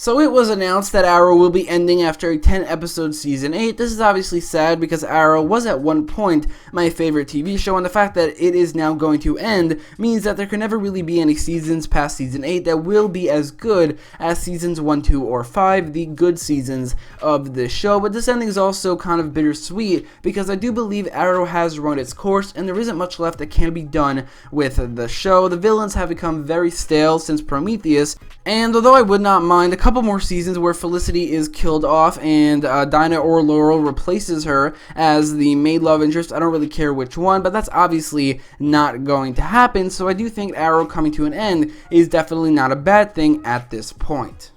So it was announced that Arrow will be ending after a 10-episode season 8. This is obviously sad because Arrow was at one point my favorite TV show, and the fact that it is now going to end means that there can never really be any seasons past season 8 that will be as good as seasons 1, 2, or 5, the good seasons of this show. But this ending is also kind of bittersweet because I do believe Arrow has run its course and there isn't much left that can be done with the show. The villains have become very stale since Prometheus, and although I would not mind a couple more seasons where Felicity is killed off and Dinah or Laurel replaces her as the main love interest, I don't really care which one, but that's obviously not going to happen, so I do think Arrow coming to an end is definitely not a bad thing at this point.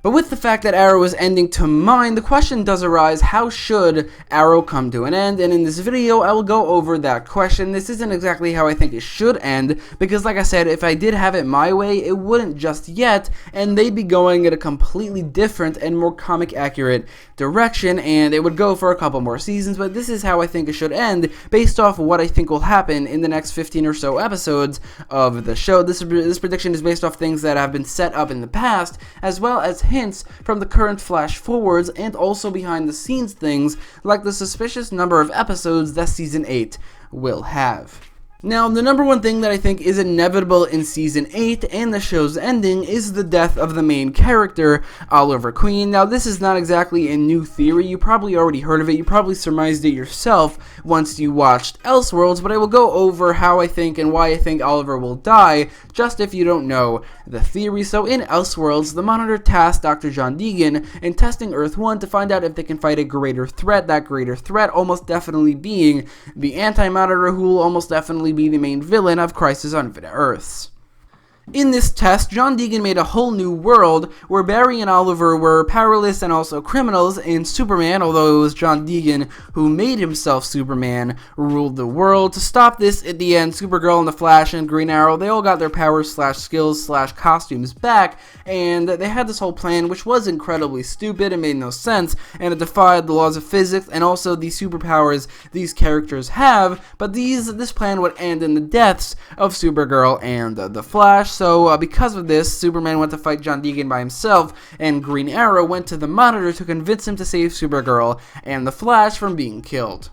But with the fact that Arrow is ending to mine, the question does arise, how should Arrow come to an end? And in this video, I will go over that question. This isn't exactly how I think it should end, because like I said, if I did have it my way, it wouldn't just yet, and they'd be going in a completely different and more comic accurate direction, and it would go for a couple more seasons, but this is how I think it should end, based off what I think will happen in the next 15 or so episodes of the show. This prediction is based off things that have been set up in the past, as well as hints from the current flash forwards and also behind the scenes things like the suspicious number of episodes that season 8 will have. Now, the number one thing that I think is inevitable in Season 8 and the show's ending is the death of the main character, Oliver Queen. Now, this is not exactly a new theory. You probably already heard of it. You probably surmised it yourself once you watched Elseworlds, but I will go over how I think and why I think Oliver will die, just if you don't know the theory. So, in Elseworlds, the Monitor tasked Dr. John Deegan in testing Earth-1 to find out if they can fight a greater threat, that greater threat almost definitely being the Anti-Monitor, who will almost definitely be the main villain of Crisis on Infinite Earths. In this test, John Deegan made a whole new world where Barry and Oliver were powerless and also criminals, and Superman, although it was John Deegan who made himself Superman, ruled the world. To stop this, at the end, Supergirl and the Flash and Green Arrow, they all got their powers / skills / costumes back, and they had this whole plan which was incredibly stupid and made no sense, and it defied the laws of physics and also the superpowers these characters have, but this plan would end in the deaths of Supergirl and the Flash. So because of this, Superman went to fight John Deegan by himself, and Green Arrow went to the Monitor to convince him to save Supergirl and the Flash from being killed.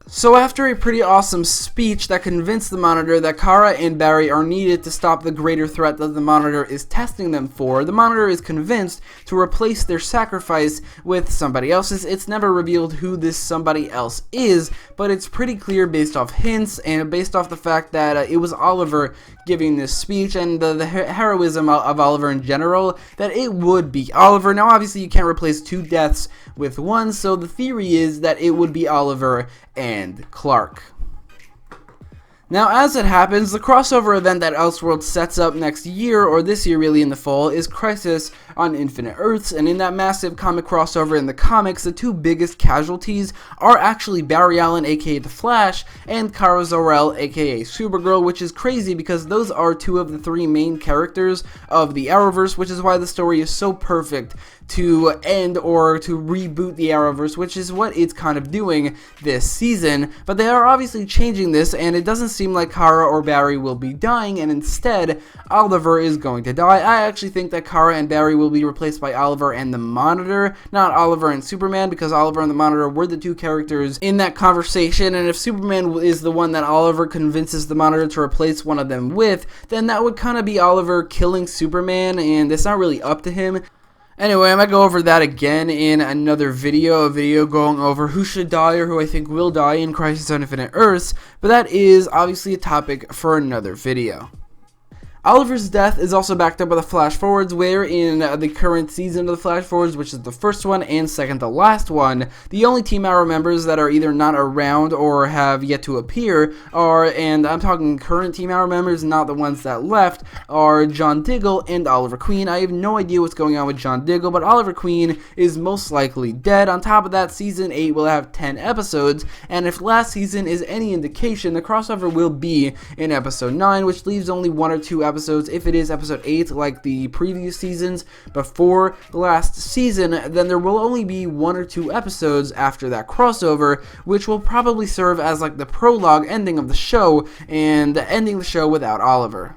So after a pretty awesome speech that convinced the Monitor that Kara and Barry are needed to stop the greater threat that the Monitor is testing them for, the Monitor is convinced to replace their sacrifice with somebody else's. It's never revealed who this somebody else is, but it's pretty clear based off hints and based off the fact that it was Oliver giving this speech and the heroism of Oliver in general, that it would be Oliver. Now obviously you can't replace two deaths with one, so the theory is that it would be Oliver and Clark. Now, as it happens, the crossover event that Elseworlds sets up next year, or this year really in the fall, is Crisis on Infinite Earths, and in that massive comic crossover in the comics, the two biggest casualties are actually Barry Allen, aka The Flash, and Kara Zor-El, aka Supergirl, which is crazy because those are two of the three main characters of the Arrowverse, which is why the story is so perfect to end or to reboot the Arrowverse, which is what it's kind of doing this season. But they are obviously changing this, and it doesn't seem like Kara or Barry will be dying, and instead Oliver is going to die. I actually think that Kara and Barry will be replaced by Oliver and the Monitor, not Oliver and Superman, because Oliver and the Monitor were the two characters in that conversation, and if Superman is the one that Oliver convinces the Monitor to replace one of them with, then that would kind of be Oliver killing Superman, and it's not really up to him. Anyway, I might go over that again in another video, a video going over who should die or who I think will die in Crisis on Infinite Earths, but that is obviously a topic for another video. Oliver's death is also backed up by the flash forwards, where in the current season of the flash forwards, which is the first one and second to last one, the only Team Arrow members that are either not around or have yet to appear are, and I'm talking current Team Arrow members, not the ones that left, are John Diggle and Oliver Queen. I have no idea what's going on with John Diggle, but Oliver Queen is most likely dead. On top of that, season 8 will have 10 episodes, and if last season is any indication, the crossover will be in episode 9, which leaves only 1 or 2 episodes. If it is episode 8 like the previous seasons before the last season, then there will only be 1 or 2 episodes after that crossover, which will probably serve as like the prologue ending of the show and ending the show without Oliver.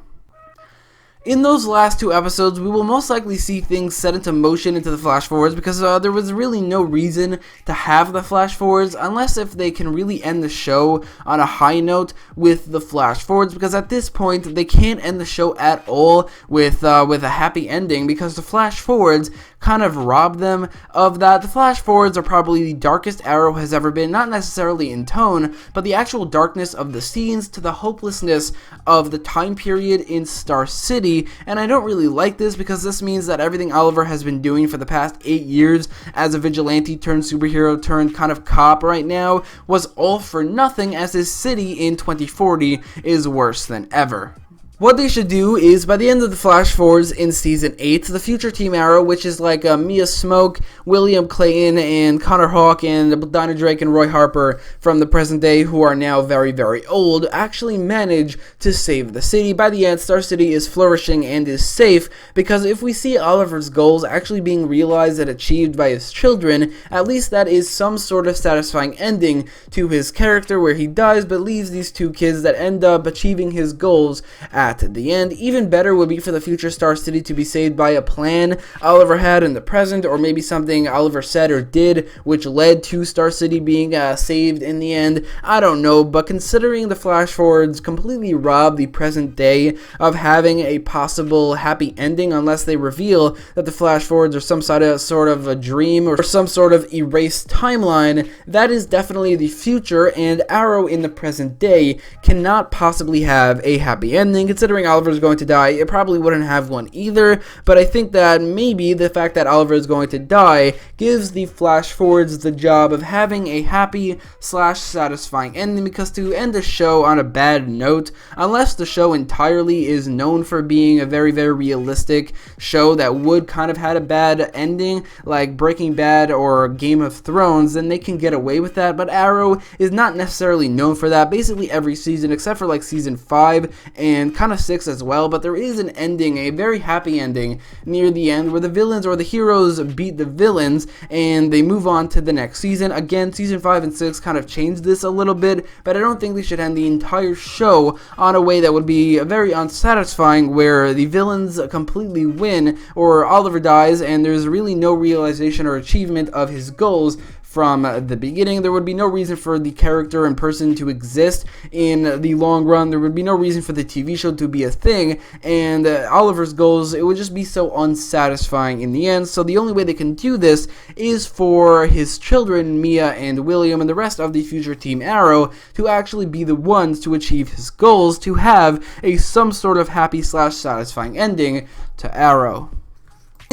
In those last 2 episodes, we will most likely see things set into motion into the flash forwards because there was really no reason to have the flash forwards unless if they can really end the show on a high note with the flash forwards, because at this point they can't end the show at all with a happy ending because the flash forwards kind of rob them of that. The flash forwards are probably the darkest Arrow has ever been, not necessarily in tone, but the actual darkness of the scenes to the hopelessness of the time period in Star City. And I don't really like this because this means that everything Oliver has been doing for the past 8 years as a vigilante turned superhero turned kind of cop right now was all for nothing, as his city in 2040 is worse than ever. What they should do is, by the end of the flash forwards in Season 8, the future Team Arrow, which is like Mia Smoke, William Clayton, and Connor Hawke, and Dinah Drake and Roy Harper from the present day, who are now very, very old, actually manage to save the city. By the end, Star City is flourishing and is safe, because if we see Oliver's goals actually being realized and achieved by his children, at least that is some sort of satisfying ending to his character, where he dies but leaves these 2 kids that end up achieving his goals at the end. Even better would be for the future Star City to be saved by a plan Oliver had in the present, or maybe something Oliver said or did which led to Star City being saved in the end. I don't know, but considering the flash forwards completely rob the present day of having a possible happy ending unless they reveal that the flash forwards are some sort of a dream or some sort of erased timeline, that is definitely the future, and Arrow in the present day cannot possibly have a happy ending. Considering Oliver is going to die, it probably wouldn't have one either, but I think that maybe the fact that Oliver is going to die gives the flash forwards the job of having a happy / satisfying ending, because to end a show on a bad note, unless the show entirely is known for being a very, very realistic show that would kind of had a bad ending, like Breaking Bad or Game of Thrones, then they can get away with that, but Arrow is not necessarily known for that. Basically every season, except for like Season 5 and kind of 6 as well, but there is an ending, a very happy ending near the end, where the villains or the heroes beat the villains and they move on to the next season. Again, Season 5 and 6 kind of changed this a little bit, but I don't think they should end the entire show on a way that would be very unsatisfying, where the villains completely win or Oliver dies and there's really no realization or achievement of his goals from the beginning. There would be no reason for the character and person to exist in the long run. There would be no reason for the TV show to be a thing, and Oliver's goals, it would just be so unsatisfying in the end. So the only way they can do this is for his children, Mia and William, and the rest of the future Team Arrow to actually be the ones to achieve his goals, to have some sort of happy / satisfying ending to Arrow.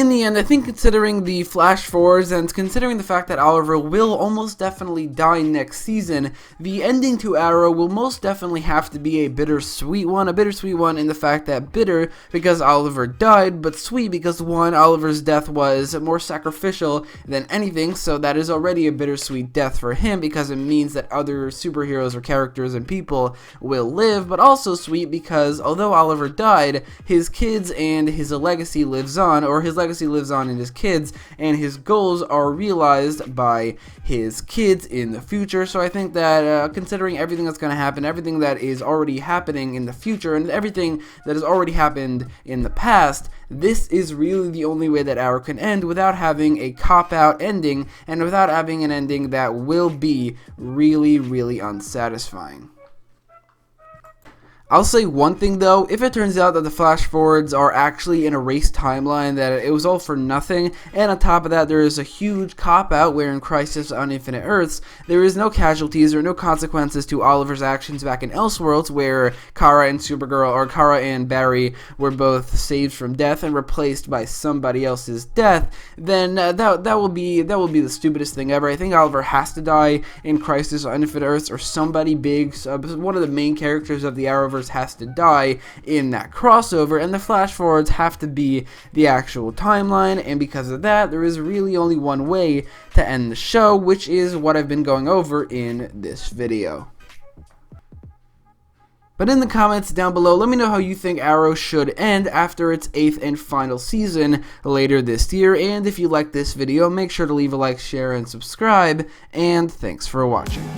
In the end, I think considering the flash forwards and considering the fact that Oliver will almost definitely die next season, the ending to Arrow will most definitely have to be a bittersweet one in the fact that bitter because Oliver died, but sweet because, one, Oliver's death was more sacrificial than anything, so that is already a bittersweet death for him because it means that other superheroes or characters and people will live, but also sweet because although Oliver died, his kids and his legacy lives on, or his legacy lives on in his kids, and his goals are realized by his kids in the future. So I think that considering everything that's going to happen, everything that is already happening in the future, and everything that has already happened in the past, this is really the only way that Arrow can end without having a cop-out ending, and without having an ending that will be really, really unsatisfying. I'll say one thing though, if it turns out that the flash forwards are actually an erased timeline, that it was all for nothing, and on top of that there is a huge cop-out where in Crisis on Infinite Earths, there is no casualties or no consequences to Oliver's actions back in Elseworlds, where Kara and Supergirl, or Kara and Barry, were both saved from death and replaced by somebody else's death, then that will be the stupidest thing ever. I think Oliver has to die in Crisis on Infinite Earths, or somebody big, one of the main characters of the Arrowverse has to die in that crossover, and the flash forwards have to be the actual timeline, and because of that, there is really only one way to end the show, which is what I've been going over in this video. But in the comments down below, let me know how you think Arrow should end after its 8th and final season later this year, and if you like this video, make sure to leave a like, share, and subscribe, and thanks for watching.